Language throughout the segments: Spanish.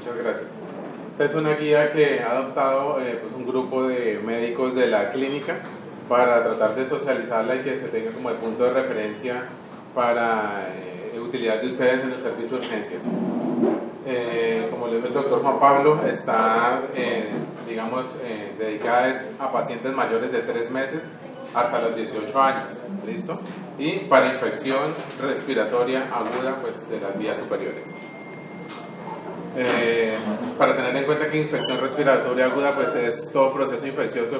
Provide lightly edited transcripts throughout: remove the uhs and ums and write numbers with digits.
muchas gracias. Esta es una guía que ha adoptado pues un grupo de médicos de la clínica para tratar de socializarla y que se tenga como el punto de referencia para utilidad de ustedes en el servicio de urgencias. Como le dijo el doctor Juan Pablo, está, dedicada a pacientes mayores de 3 meses hasta los 18 años, ¿listo? Y para infección respiratoria aguda, pues de las vías superiores. Para tener en cuenta que infección respiratoria aguda pues es todo proceso infeccioso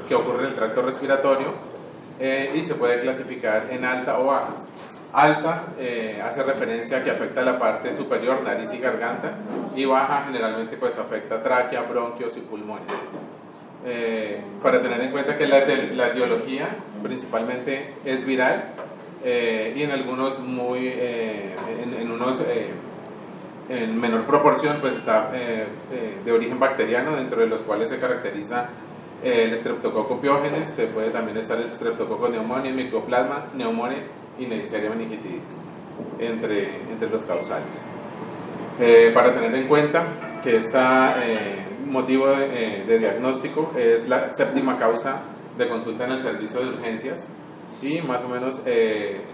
que ocurre en el tracto respiratorio y se puede clasificar en alta o baja. Alta hace referencia a que afecta la parte superior, nariz y garganta, y baja generalmente pues afecta tráquea, bronquios y pulmones. Para tener en cuenta que la etiología principalmente es viral y en algunos en menor proporción pues está de origen bacteriano, dentro de los cuales se caracteriza el Streptococcus pyogenes. Se puede también estar el Streptococcus pneumoniae, Mycoplasma pneumoniae y Neisseria meningitis entre los causales. Para tener en cuenta que este motivo de diagnóstico es la séptima causa de consulta en el servicio de urgencias y más o menos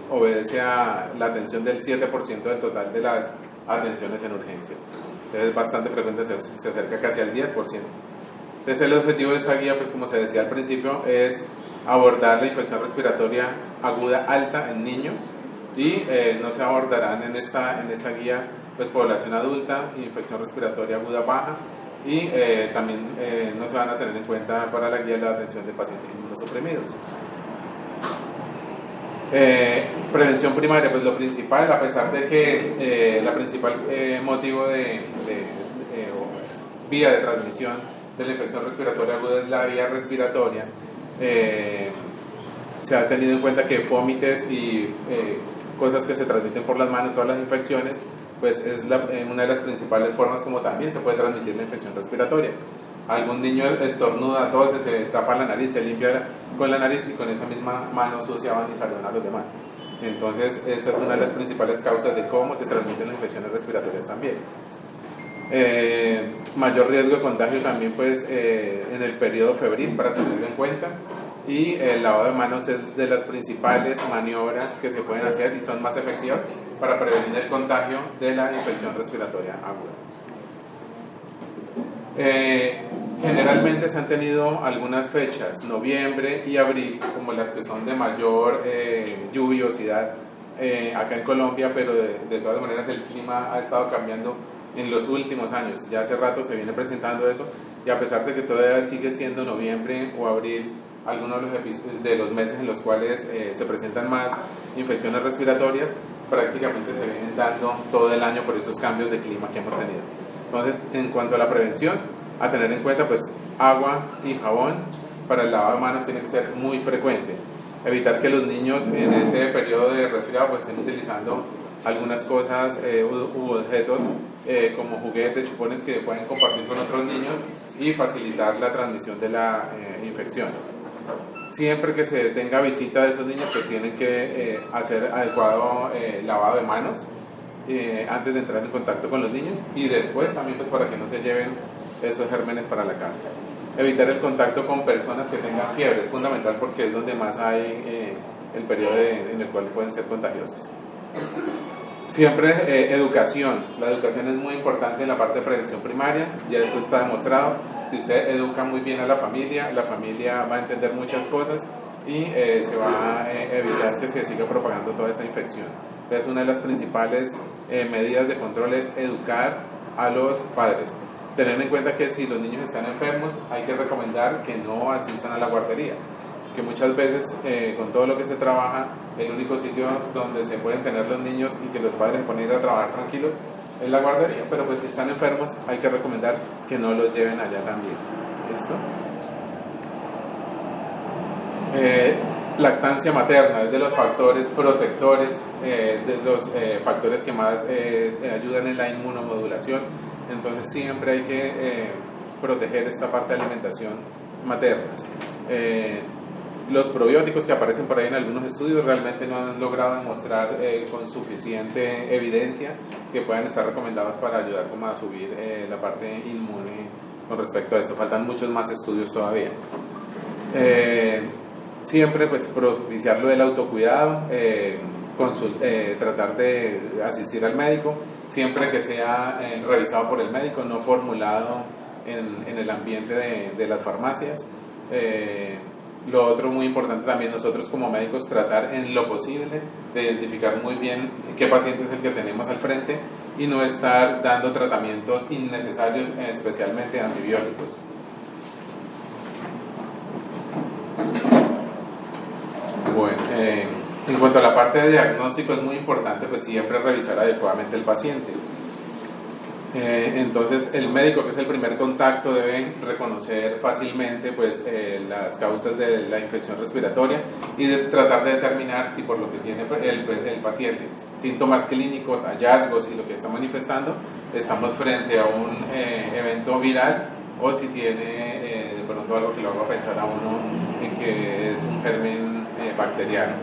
obedece a la atención del 7% del total de las atenciones en urgencias. Entonces es bastante frecuente, se acerca casi al 10%. Entonces el objetivo de esta guía, pues como se decía al principio, es abordar la infección respiratoria aguda alta en niños y no se abordarán en esta guía pues población adulta, infección respiratoria aguda baja y también no se van a tener en cuenta para la guía la atención de pacientes inmunosuprimidos. Prevención primaria, pues lo principal, a pesar de que la principal motivo de vía de transmisión de la infección respiratoria aguda es la vía respiratoria, se ha tenido en cuenta que vómites y cosas que se transmiten por las manos, todas las infecciones, pues es una de las principales formas como también se puede transmitir la infección respiratoria. Algún niño estornuda, entonces se tapa la nariz, se limpia con la nariz y con esa misma mano sucia van y saludan a los demás. Entonces esta es una de las principales causas de cómo se transmiten las infecciones respiratorias también. Mayor riesgo de contagio también pues en el periodo febril, para tenerlo en cuenta, y el lavado de manos es de las principales maniobras que se pueden hacer y son más efectivas para prevenir el contagio de la infección respiratoria aguda. Generalmente se han tenido algunas fechas, noviembre y abril, como las que son de mayor lluviosidad acá en Colombia, pero de todas maneras el clima ha estado cambiando en los últimos años. Ya hace rato se viene presentando eso, y a pesar de que todavía sigue siendo noviembre o abril algunos de los meses en los cuales se presentan más infecciones respiratorias, prácticamente se vienen dando todo el año por esos cambios de clima que hemos tenido. Entonces, en cuanto a la prevención, a tener en cuenta, pues agua y jabón para el lavado de manos tiene que ser muy frecuente. Evitar que los niños en ese periodo de resfriado pues estén utilizando algunas cosas u objetos como juguetes, chupones que pueden compartir con otros niños y facilitar la transmisión de la infección. Siempre que se tenga visita de esos niños, pues tienen que hacer adecuado lavado de manos antes de entrar en contacto con los niños, y después también pues para que no se lleven esos gérmenes para la casa. Evitar el contacto con personas que tengan fiebre es fundamental porque es donde más hay el periodo en el cual pueden ser contagiosos. Siempre educación. La educación es muy importante en la parte de prevención primaria, ya eso está demostrado. Si usted educa muy bien a la familia va a entender muchas cosas y se va a evitar que se siga propagando toda esta infección. Entonces, una de las principales medidas de control es educar a los padres. Tener en cuenta que si los niños están enfermos, hay que recomendar que no asistan a la guardería, que muchas veces con todo lo que se trabaja, el único sitio donde se pueden tener los niños y que los padres pueden ir a trabajar tranquilos es la guardería, pero pues si están enfermos hay que recomendar que no los lleven allá también. ¿Listo? Lactancia materna es de los factores protectores, de los factores que más ayudan en la inmunomodulación. Entonces siempre hay que proteger esta parte de alimentación materna. Los probióticos que aparecen por ahí en algunos estudios realmente no han logrado demostrar con suficiente evidencia que puedan estar recomendados para ayudar como a subir la parte inmune con respecto a esto. Faltan muchos más estudios todavía. Siempre pues propiciar lo del autocuidado, tratar de asistir al médico, siempre que sea revisado por el médico, no formulado en el ambiente de las farmacias. Lo otro muy importante también, nosotros como médicos tratar en lo posible de identificar muy bien qué paciente es el que tenemos al frente y no estar dando tratamientos innecesarios, especialmente antibióticos. Bueno, en cuanto a la parte de diagnóstico, es muy importante pues siempre revisar adecuadamente el paciente. Entonces el médico, que es el primer contacto, debe reconocer fácilmente pues las causas de la infección respiratoria y de tratar de determinar si por lo que tiene el paciente, síntomas clínicos, hallazgos y lo que está manifestando, estamos frente a un evento viral o si tiene de pronto algo que lo haga pensar a uno en que es un germen bacteriano.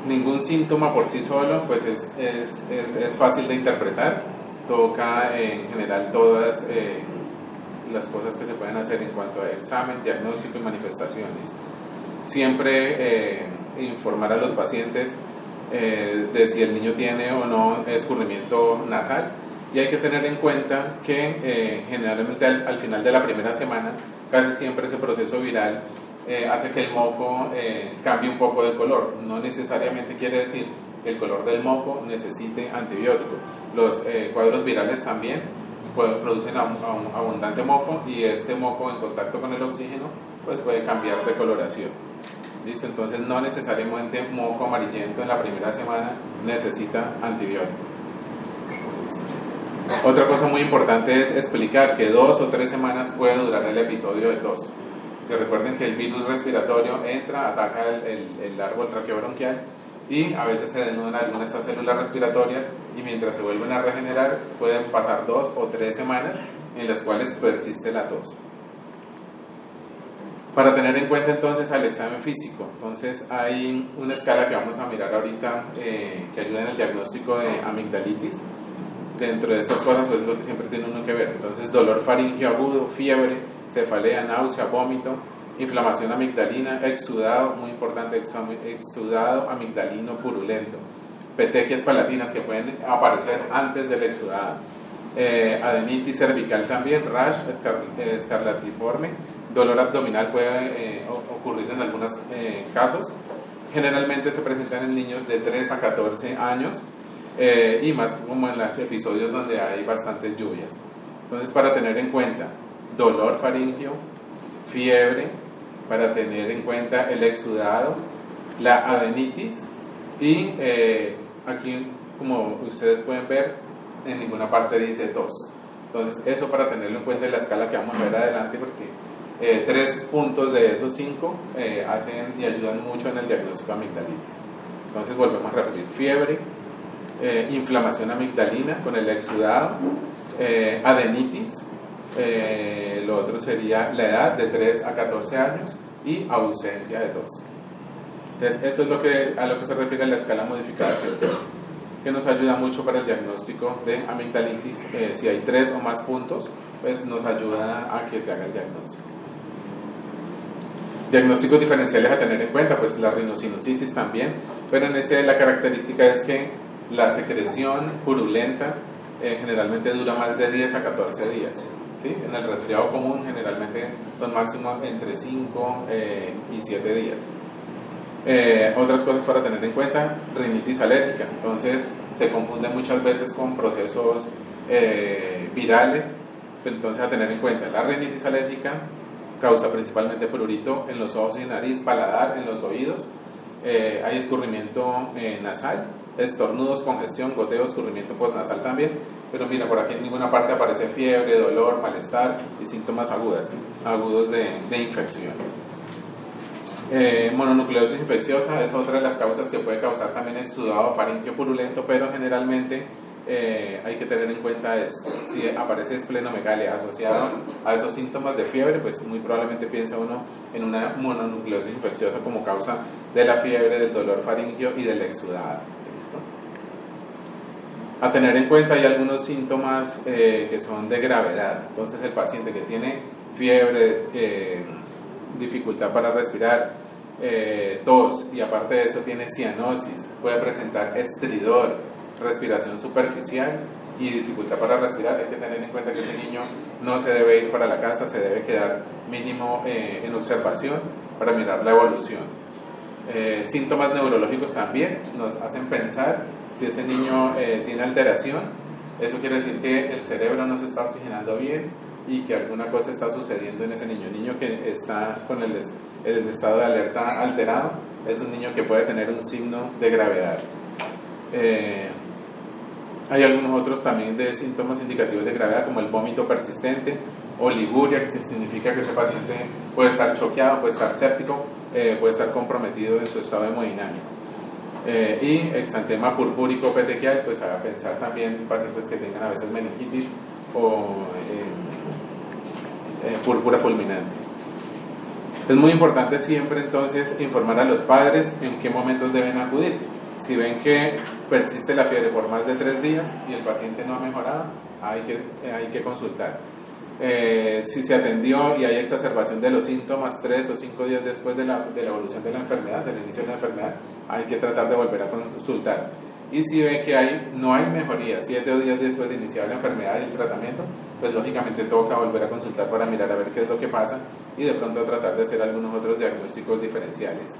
Ningún síntoma por sí solo pues es fácil de interpretar. Toca en general todas las cosas que se pueden hacer en cuanto a examen, diagnóstico y manifestaciones. Siempre informar a los pacientes de si el niño tiene o no escurrimiento nasal, y hay que tener en cuenta que generalmente al final de la primera semana casi siempre ese proceso viral hace que el moco cambie un poco de color. No necesariamente quiere decir que el color del moco necesite antibiótico. Los cuadros virales también producen abundante moco y este moco en contacto con el oxígeno pues puede cambiar de coloración. ¿Listo? Entonces no necesariamente moco amarillento en la primera semana necesita antibiótico. ¿Listo? Otra cosa muy importante es explicar que 2 o 3 semanas puede durar el episodio de tos. Que recuerden que el virus respiratorio entra, ataca el árbol traqueobronquial y a veces se denudan algunas de estas células respiratorias y mientras se vuelven a regenerar pueden pasar 2 o 3 semanas en las cuales persiste la tos. Para tener en cuenta entonces al examen físico, entonces hay una escala que vamos a mirar ahorita que ayuda en el diagnóstico de amigdalitis. Dentro de estas cosas pues, es lo que siempre tiene uno que ver. Entonces dolor faríngeo agudo, fiebre, cefalea, náusea, vómito, inflamación amigdalina, exudado, muy importante, exudado amigdalino purulento, petequias palatinas que pueden aparecer antes del exudado, adenitis cervical también, rash escarlatiforme, dolor abdominal puede ocurrir en algunos casos, generalmente se presentan en niños de 3 a 14 años y más como en los episodios donde hay bastantes lluvias. Entonces para tener en cuenta dolor faríngeo, fiebre, para tener en cuenta el exudado, la adenitis y aquí como ustedes pueden ver en ninguna parte dice tos. Entonces eso para tenerlo en cuenta en la escala que vamos a ver adelante porque 3 puntos de esos 5 hacen y ayudan mucho en el diagnóstico de amigdalitis. Entonces volvemos a repetir: fiebre, inflamación amigdalina con el exudado, adenitis, lo otro sería la edad de 3 a 14 años y ausencia de tos. Entonces eso es a lo que se refiere la escala modificada COP, que nos ayuda mucho para el diagnóstico de amigdalitis. Si hay 3 o más puntos, pues nos ayuda a que se haga el diagnóstico. Diagnósticos diferenciales a tener en cuenta, pues la rinosinusitis también, pero en este la característica es que la secreción purulenta generalmente dura más de 10 a 14 días. ¿Sí? En el resfriado común generalmente son máximo entre 5 y 7 días. Otras cosas para tener en cuenta: rinitis alérgica. Entonces se confunde muchas veces con procesos virales. Entonces a tener en cuenta, la rinitis alérgica causa principalmente prurito en los ojos y nariz, paladar, en los oídos. Hay escurrimiento nasal, estornudos, congestión, goteo, escurrimiento postnasal también. Pero mira, por aquí en ninguna parte aparece fiebre, dolor, malestar y síntomas agudos de infección. Mononucleosis infecciosa es otra de las causas que puede causar también exudado faríngeo purulento, pero generalmente hay que tener en cuenta esto. Si aparece esplenomegalia asociado a esos síntomas de fiebre, pues muy probablemente piensa uno en una mononucleosis infecciosa como causa de la fiebre, del dolor faríngeo y del exudado. ¿Listo? A tener en cuenta hay algunos síntomas que son de gravedad. Entonces el paciente que tiene fiebre, dificultad para respirar, tos, y aparte de eso tiene cianosis, puede presentar estridor, respiración superficial y dificultad para respirar, hay que tener en cuenta que ese niño no se debe ir para la casa, se debe quedar mínimo en observación para mirar la evolución. Síntomas neurológicos también nos hacen pensar si ese niño tiene alteración. Eso quiere decir que el cerebro no se está oxigenando bien y que alguna cosa está sucediendo en ese niño. El niño que está con el estado de alerta alterado es un niño que puede tener un signo de gravedad. Hay algunos otros también de síntomas indicativos de gravedad, como el vómito persistente, oliguria, que significa que ese paciente puede estar choqueado, puede estar séptico, puede estar comprometido en su estado hemodinámico. Y exantema purpúrico petequial, pues a pensar también en pacientes que tengan a veces meningitis o púrpura fulminante. Es muy importante siempre entonces informar a los padres en qué momentos deben acudir. Si ven que persiste la fiebre por más de 3 días y el paciente no ha mejorado, hay que consultar. Si se atendió y hay exacerbación de los síntomas 3 o 5 días después de la evolución de la enfermedad, del inicio de la enfermedad, hay que tratar de volver a consultar. Y si ven que no hay mejoría 7 días después de iniciar la enfermedad y el tratamiento, pues lógicamente toca volver a consultar para mirar a ver qué es lo que pasa y de pronto tratar de hacer algunos otros diagnósticos diferenciales.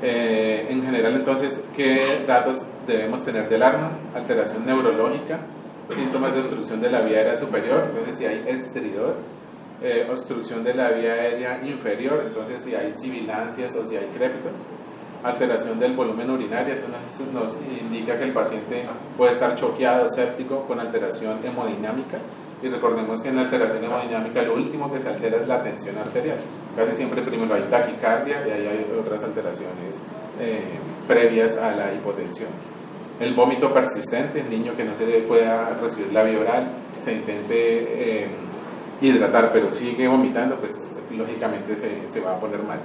En general, entonces, ¿qué datos debemos tener del arma? Alteración neurológica, síntomas de obstrucción de la vía aérea superior, entonces si hay estridor, obstrucción de la vía aérea inferior, entonces si hay sibilancias o si hay crépitos, alteración del volumen urinario, eso nos indica que el paciente puede estar choqueado, séptico, con alteración hemodinámica, y recordemos que en la alteración hemodinámica lo último que se altera es la tensión arterial. Casi siempre primero hay taquicardia y ahí hay otras alteraciones previas a la hipotensión. El vómito persistente, el niño que no se pueda recibir la vía oral, se intente hidratar pero sigue vomitando, pues lógicamente se va a poner mal.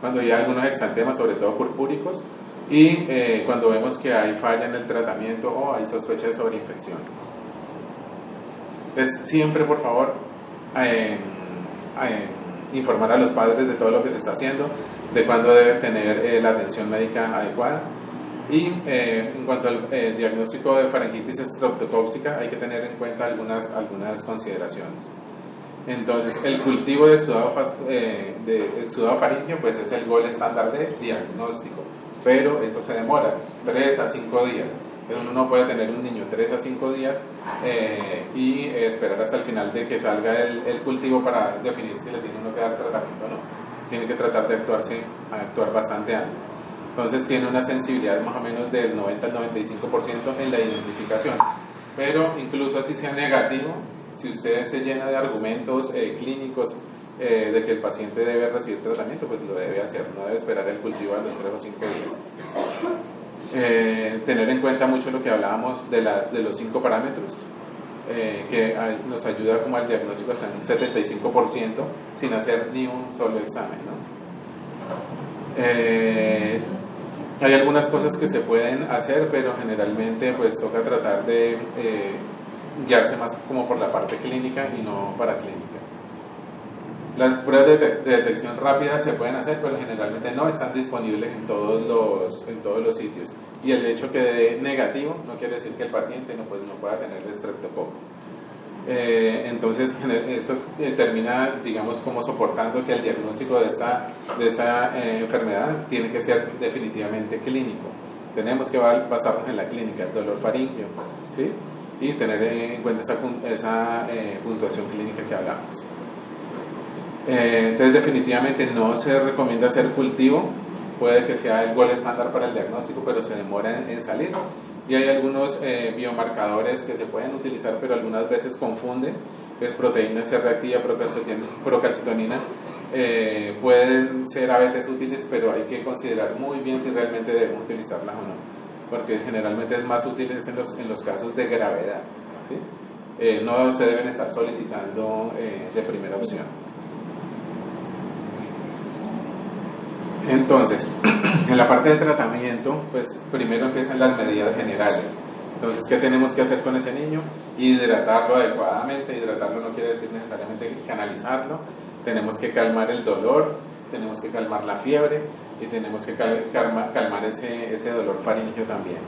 Cuando hay algunos exantemas, sobre todo purpúricos, y cuando vemos que hay falla en el tratamiento o hay sospecha de sobreinfección. Entonces, siempre, por favor, informar a los padres de todo lo que se está haciendo, de cuándo debe tener la atención médica adecuada. Y en cuanto al diagnóstico de faringitis estreptocóxica, hay que tener en cuenta algunas consideraciones. Entonces, el cultivo de exudado faríngeo pues es el gol estándar de diagnóstico, pero eso se demora 3 a 5 días. Uno no puede tener un niño 3 a 5 días y esperar hasta el final de que salga el cultivo para definir si le tiene uno que dar tratamiento o no. Tiene que tratar de actuar bastante antes. Entonces tiene una sensibilidad más o menos del 90 al 95% en la identificación. Pero incluso así sea negativo, si usted se llena de argumentos clínicos de que el paciente debe recibir tratamiento, pues lo debe hacer, no debe esperar el cultivo a los 3 o 5 días. Tener en cuenta mucho lo que hablábamos de los 5 parámetros, que nos ayuda como al diagnóstico hasta un 75% sin hacer ni un solo examen, ¿no? Hay algunas cosas que se pueden hacer, pero generalmente pues toca tratar de guiarse más como por la parte clínica y no paraclínica. Las pruebas de detección rápida se pueden hacer, pero generalmente no están disponibles en todos los sitios. Y el hecho que dé negativo no quiere decir que el paciente no pueda tener el estreptococo. Entonces eso termina, digamos, como soportando que el diagnóstico de esta enfermedad tiene que ser definitivamente clínico. Tenemos que basarnos en la clínica, el dolor faríngeo, ¿sí? Y tener en cuenta esa puntuación clínica que hablamos. Entonces definitivamente no se recomienda hacer cultivo, puede que sea el gol estándar para el diagnóstico, pero se demora en salir. Y hay algunos biomarcadores que se pueden utilizar, pero algunas veces confunden, es proteína C reactiva, procalcitonina, pueden ser a veces útiles, pero hay que considerar muy bien si realmente debemos utilizarlas o no. porque generalmente es más útil en los casos de gravedad, ¿sí? No se deben estar solicitando de primera opción. Entonces, en la parte de tratamiento, pues primero empiezan las medidas generales. Entonces, ¿qué tenemos que hacer con ese niño? Hidratarlo adecuadamente. Hidratarlo no quiere decir necesariamente canalizarlo. Tenemos que calmar el dolor, tenemos que calmar la fiebre y tenemos que calmar ese dolor faríngeo también.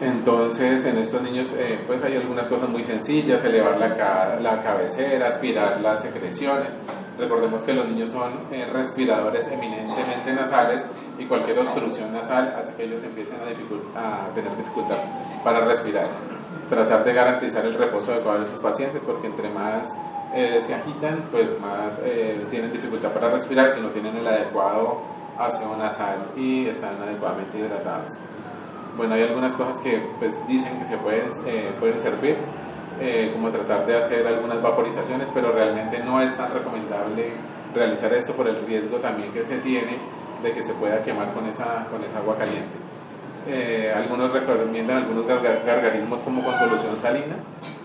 Entonces, en estos niños, pues hay algunas cosas muy sencillas: elevar la cabecera, aspirar las secreciones. Recordemos que los niños son respiradores eminentemente nasales, y cualquier obstrucción nasal hace que ellos empiecen a tener dificultad para respirar. Tratar de garantizar el reposo adecuado de esos pacientes, porque entre más se agitan, pues más tienen dificultad para respirar si no tienen el adecuado aseo nasal y están adecuadamente hidratados. Bueno, hay algunas cosas que pues dicen que se pueden servir, como tratar de hacer algunas vaporizaciones, pero realmente no es tan recomendable realizar esto por el riesgo también que se tiene de que se pueda quemar con esa agua caliente. Algunos recomiendan algunos gargarismos como con solución salina,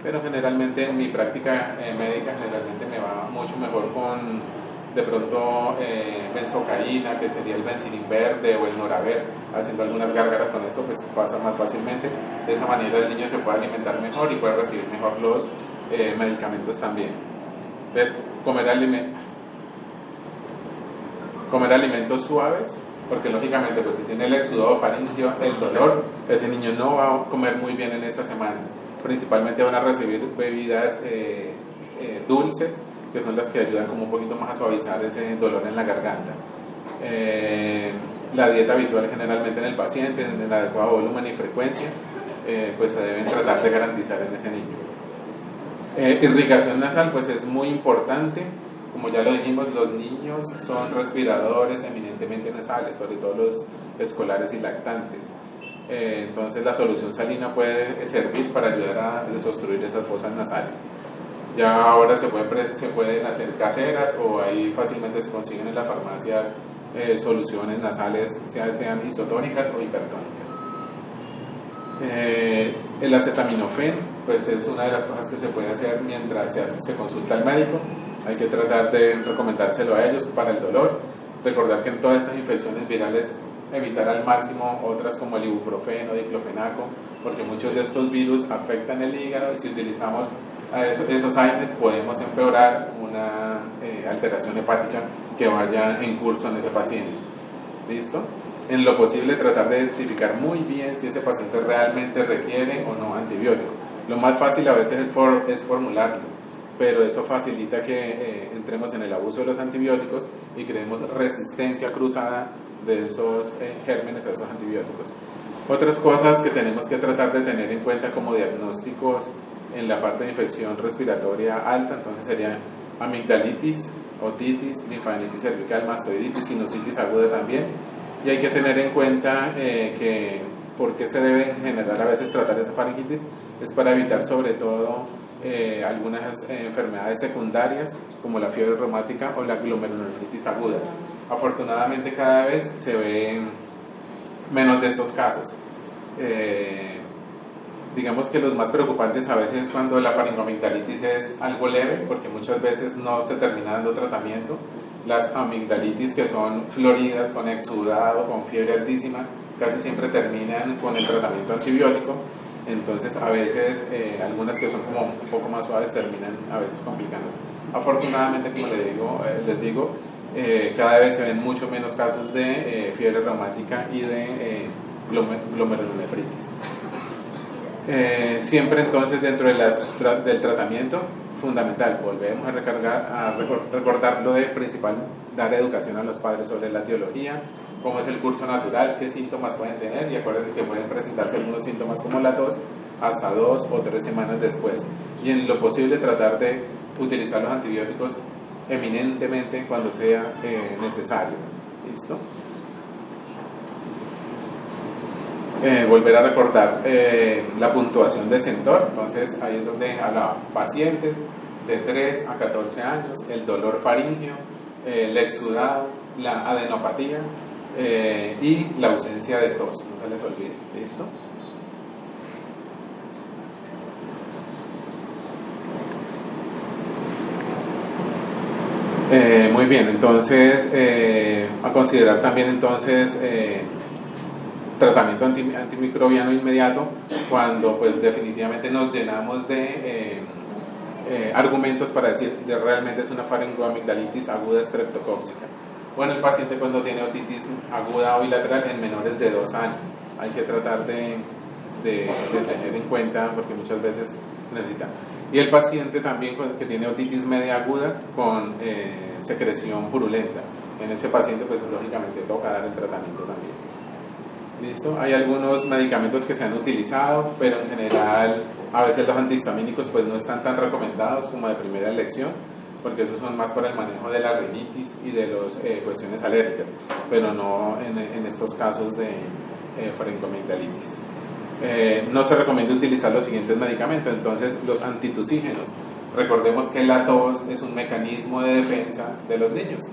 pero generalmente en mi práctica médica generalmente me va mucho mejor con de pronto benzocaína, que sería el Benzilin verde o el Noraver. Haciendo algunas gárgaras con esto pues pasa más fácilmente. De esa manera el niño se puede alimentar mejor y puede recibir mejor los medicamentos también. Entonces, comer alimentos suaves, porque lógicamente pues si tiene el exudado faríngeo, el dolor, ese niño no va a comer muy bien en esa semana. Principalmente van a recibir bebidas dulces, que son las que ayudan como un poquito más a suavizar ese dolor en la garganta. La dieta habitual generalmente en el paciente, en el adecuado volumen y frecuencia, pues se deben tratar de garantizar en ese niño. Irrigación nasal pues es muy importante. Como ya lo dijimos, los niños son respiradores eminentemente nasales, sobre todo los escolares y lactantes. Entonces la solución salina puede servir para ayudar a desobstruir esas fosas nasales. Ya ahora se pueden hacer caseras, o ahí fácilmente se consiguen en las farmacias soluciones nasales, sean isotónicas o hipertónicas. El acetaminofén pues es una de las cosas que se puede hacer mientras se consulta al médico. Hay que tratar de recomendárselo a ellos para el dolor. Recordar que en todas estas infecciones virales evitar al máximo otras como el ibuprofeno, diclofenaco, porque muchos de estos virus afectan el hígado, y si utilizamos esos AINES podemos empeorar una alteración hepática que vaya en curso en ese paciente. ¿Listo? En lo posible tratar de identificar muy bien si ese paciente realmente requiere o no antibiótico. Lo más fácil a veces es formularlo, pero eso facilita que entremos en el abuso de los antibióticos y creemos resistencia cruzada de esos gérmenes a esos antibióticos. Otras cosas que tenemos que tratar de tener en cuenta como diagnósticos en la parte de infección respiratoria alta, entonces serían amigdalitis, otitis, linfadenitis cervical, mastoiditis, sinusitis aguda también. Y hay que tener en cuenta que por qué se debe en general a veces tratar esa faringitis, es para evitar sobre todo algunas enfermedades secundarias como la fiebre reumática o la glomerulonefritis aguda. Afortunadamente cada vez se ven menos de estos casos. Digamos que los más preocupantes a veces es cuando la faringoamigdalitis es algo leve, porque muchas veces no se termina dando tratamiento. Las amigdalitis que son floridas, con exudado, con fiebre altísima, casi siempre terminan con el tratamiento antibiótico. Entonces a veces algunas que son como un poco más suaves terminan a veces complicándose. Afortunadamente, como les digo, cada vez se ven mucho menos casos de fiebre reumática y de glomerulonefritis. Siempre entonces dentro del tratamiento fundamental, volvemos a recordar lo de principal, dar educación a los padres sobre la etiología, cómo es el curso natural, qué síntomas pueden tener, y acuérdense que pueden presentarse algunos síntomas como la tos hasta 2 o 3 semanas después, y en lo posible tratar de utilizar los antibióticos eminentemente cuando sea necesario. ¿Listo? Volver a recordar la puntuación de Centor. Entonces ahí es donde hablaba pacientes de 3 a 14 años, el dolor faríngeo, el exudado, la adenopatía y la ausencia de tos. se les olvide. ¿Listo? Muy bien, entonces a considerar también entonces tratamiento antimicrobiano inmediato cuando pues definitivamente nos llenamos de argumentos para decir que realmente es una faringoamigdalitis aguda estreptocóxica. O en el paciente cuando tiene otitis aguda o bilateral en menores de 2 años. Hay que tratar de tener en cuenta porque muchas veces necesita. Y el paciente también que tiene otitis media aguda con secreción purulenta. En ese paciente pues lógicamente toca dar el tratamiento también. ¿Listo? Hay algunos medicamentos que se han utilizado, pero en general a veces los antihistamínicos pues no están tan recomendados como de primera elección, porque esos son más para el manejo de la rinitis y de las cuestiones alérgicas, pero no en estos casos de faringoamigdalitis. No se recomienda utilizar los siguientes medicamentos. Entonces, los antitusígenos. Recordemos que la tos es un mecanismo de defensa de los niños.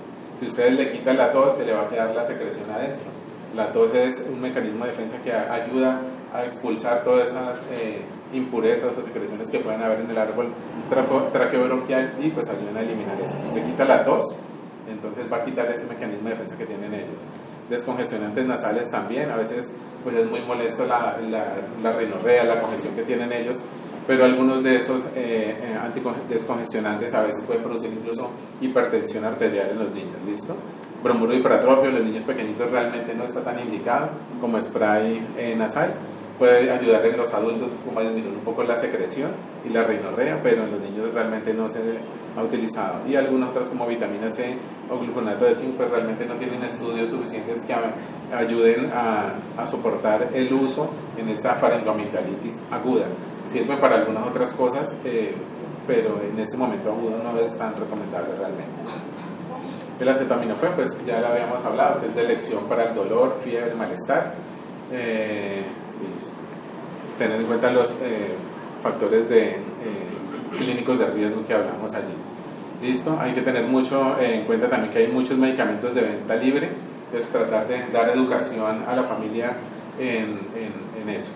Si ustedes le quitan la tos, se le va a quedar la secreción adentro. La tos es un mecanismo de defensa que ayuda a expulsar todas esas impurezas o secreciones que pueden haber en el árbol traqueobronquial y pues ayudan a eliminar eso. Si se quita la tos, entonces va a quitar ese mecanismo de defensa que tienen ellos. Descongestionantes nasales también, a veces pues es muy molesto la rinorrea, la congestión que tienen ellos, pero algunos de esos descongestionantes a veces pueden producir incluso hipertensión arterial en los niños. ¿Listo? Bromuro hiperatropio en los niños pequeñitos realmente no está tan indicado como spray nasal. Puede ayudar en los adultos como a disminuir un poco la secreción y la rinorrea, pero en los niños realmente no se ha utilizado. Y algunas otras como vitamina C o gluconato de zinc pues realmente no tienen estudios suficientes que ayuden a soportar el uso en esta faringoamigdalitis aguda. Sirve para algunas otras cosas, pero en este momento agudo no es tan recomendable realmente. El acetaminofén pues ya lo habíamos hablado, que es de elección para el dolor, fiebre, malestar. Tener en cuenta los factores clínicos de riesgo que hablamos allí. ¿Listo? Hay que tener mucho en cuenta también que hay muchos medicamentos de venta libre, entonces tratar de dar educación a la familia en eso.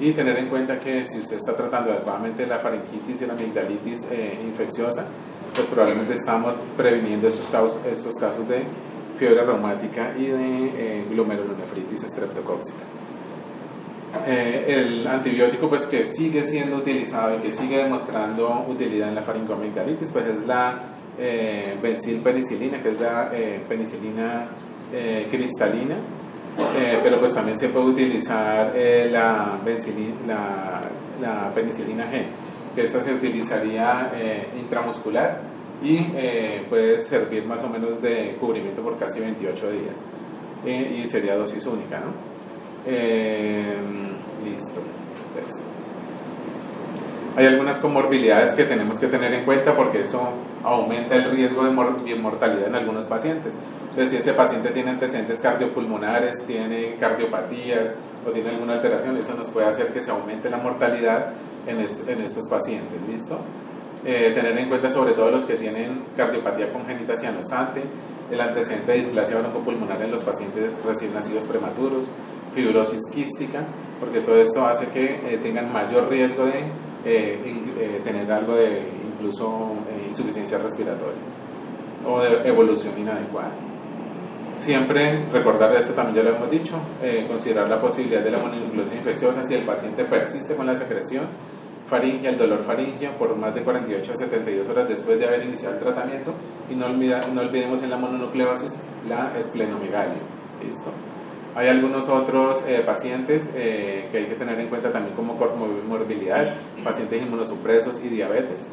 Y tener en cuenta que si usted está tratando adecuadamente la faringitis y la amigdalitis infecciosa, pues probablemente estamos previniendo estos casos de fiebre reumática y de glomerulonefritis estreptocóxica. El antibiótico pues que sigue siendo utilizado y que sigue demostrando utilidad en la faringoamigdalitis pues es la benzilpenicilina, que es la penicilina cristalina, pero pues también se puede utilizar la penicilina G, que esta se utilizaría intramuscular y puede servir más o menos de cubrimiento por casi 28 días y sería dosis única, ¿no? Listo. Eso. Hay algunas comorbilidades que tenemos que tener en cuenta porque eso aumenta el riesgo de mortalidad en algunos pacientes. Entonces, si ese paciente tiene antecedentes cardiopulmonares, tiene cardiopatías o tiene alguna alteración, esto nos puede hacer que se aumente la mortalidad en estos pacientes. ¿Listo? Tener en cuenta sobre todo los que tienen cardiopatía congénita cianosante, el antecedente de displasia broncopulmonar en los pacientes recién nacidos prematuros, fibrosis quística, porque todo esto hace que tengan mayor riesgo de tener algo de incluso insuficiencia respiratoria o de evolución inadecuada. Siempre recordar esto, también ya lo hemos dicho, considerar la posibilidad de la mononucleosis infecciosa si el paciente persiste con la secreción faríngea, el dolor faríngeo por más de 48 a 72 horas después de haber iniciado el tratamiento, y no olvidemos en la mononucleosis la esplenomegalia. ¿Listo? Hay algunos otros pacientes que hay que tener en cuenta también como comorbilidades, pacientes inmunosupresos y diabetes,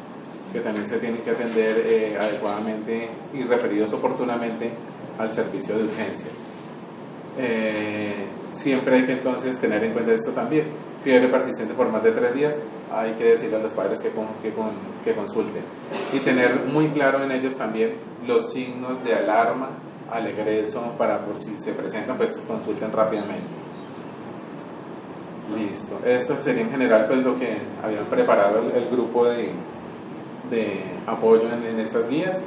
que también se tienen que atender adecuadamente y referidos oportunamente al servicio de urgencias. Siempre hay que entonces tener en cuenta esto también. Fiebre persistente por más de 3 días, hay que decirle a los padres que consulten y tener muy claro en ellos también los signos de alarma al egreso para por si se presentan pues consulten rápidamente. Listo, esto sería en general pues lo que habían preparado el grupo de apoyo en estas guías.